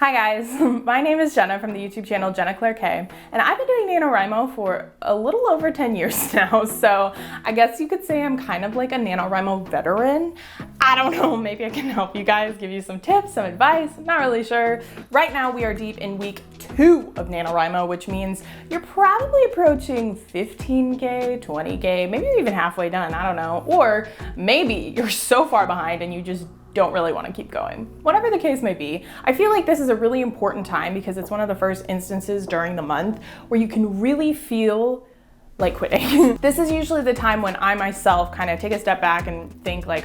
Hi guys, my name is Jenna from the YouTube channel Jenna Clare, and I've been doing NaNoWriMo for a little over 10 years now, so I guess you could say I'm kind of like a NaNoWriMo veteran. I don't know, maybe I can help you guys, give you some tips, some advice, not really sure. Right now we are deep in week 2 of NaNoWriMo, which means you're probably approaching 15K, 20K, maybe you're even halfway done, I don't know. Or maybe you're so far behind and you just don't really want to keep going. Whatever the case may be, I feel like this is a really important time because it's one of the first instances during the month where you can really feel like quitting. This is usually the time when I myself kind of take a step back and think like,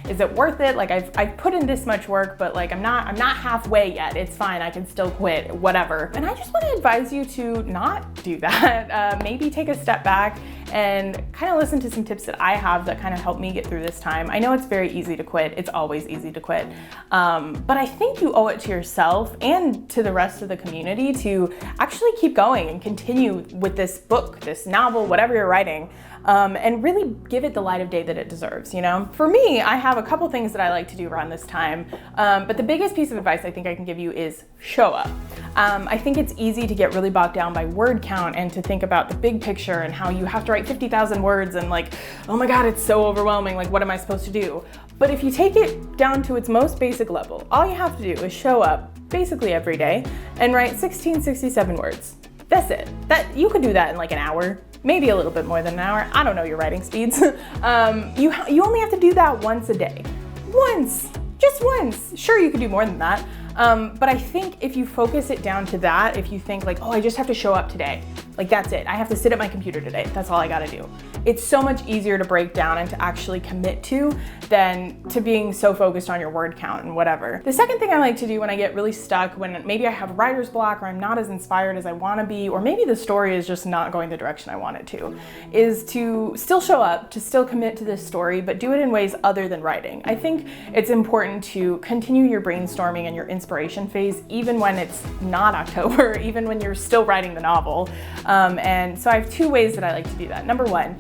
is it worth it? Like I've put in this much work, but like I'm not halfway yet. It's fine, I can still quit, whatever. And I just want to advise you to not do that. Maybe take a step back and kind of listen to some tips that I have that kind of help me get through this time. I know it's very easy to quit. It's always easy to quit. But I think you owe it to yourself and to the rest of the community to actually keep going and continue with this book, this novel, whatever you're writing, and really give it the light of day that it deserves, you know? For me, I have a couple things that I like to do around this time, but the biggest piece of advice I think I can give you is show up. I think it's easy to get really bogged down by word count and to think about the big picture and how you have to write 50,000 words and like, oh my God, it's so overwhelming, like what am I supposed to do? But if you take it down to its most basic level, all you have to do is show up basically every day and write 1667 words. That's it. You could do that in like an hour, maybe a little bit more than an hour. I don't know your writing speeds. You only have to do that once a day. Once, just once. Sure, you could do more than that. But I think if you focus it down to that, if you think like, oh, I just have to show up today, like that's it. I have to sit at my computer today. That's all I gotta do. It's so much easier to break down and to actually commit to than to being so focused on your word count and whatever. The second thing I like to do when I get really stuck, when maybe I have writer's block or I'm not as inspired as I wanna be, or maybe the story is just not going the direction I want it to, is to still show up, to still commit to this story, but do it in ways other than writing. I think it's important to continue your brainstorming and your inspiration phase, even when it's not October, even when you're still writing the novel. And so I have 2 ways that I like to do that. Number 1,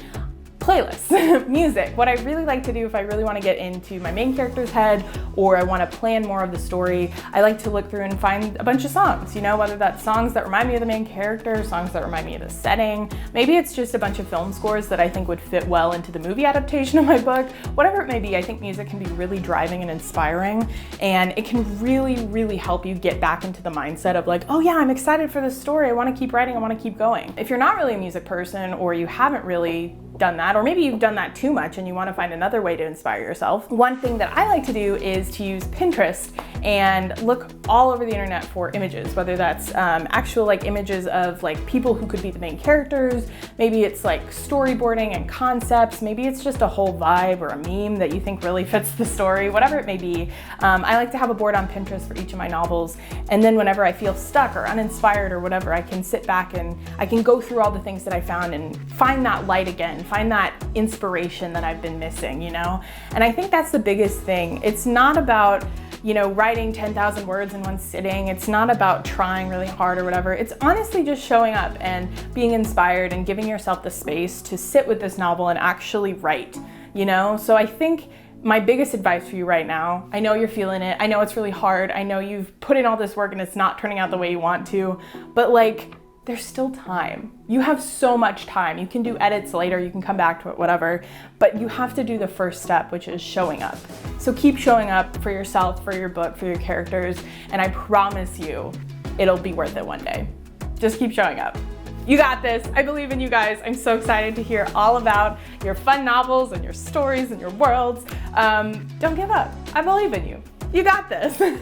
playlists, music. What I really like to do if I really want to get into my main character's head or I want to plan more of the story, I like to look through and find a bunch of songs, you know, whether that's songs that remind me of the main character, songs that remind me of the setting. Maybe it's just a bunch of film scores that I think would fit well into the movie adaptation of my book. Whatever it may be, I think music can be really driving and inspiring, and it can really, really help you get back into the mindset of like, oh yeah, I'm excited for this story. I want to keep writing. I want to keep going. If you're not really a music person or you haven't really done that, or maybe you've done that too much and you want to find another way to inspire yourself, one thing that I like to do is to use Pinterest and look all over the internet for images, whether that's actual like images of like people who could be the main characters, maybe it's like storyboarding and concepts, maybe it's just a whole vibe or a meme that you think really fits the story, whatever it may be. I like to have a board on Pinterest for each of my novels, and then whenever I feel stuck or uninspired or whatever, I can sit back and I can go through all the things that I found and find that light again, find that inspiration that I've been missing, you know? And I think that's the biggest thing. It's not about, you know, writing 10,000 words in one sitting. It's not about trying really hard or whatever. It's honestly just showing up and being inspired and giving yourself the space to sit with this novel and actually write, you know? So I think my biggest advice for you right now, I know you're feeling it. I know it's really hard. I know you've put in all this work and it's not turning out the way you want to, but like, there's still time. You have so much time. You can do edits later, you can come back to it, whatever, but you have to do the first step, which is showing up. So keep showing up for yourself, for your book, for your characters, and I promise you, it'll be worth it one day. Just keep showing up. You got this. I believe in you guys. I'm so excited to hear all about your fun novels and your stories and your worlds. Don't give up. I believe in you. You got this.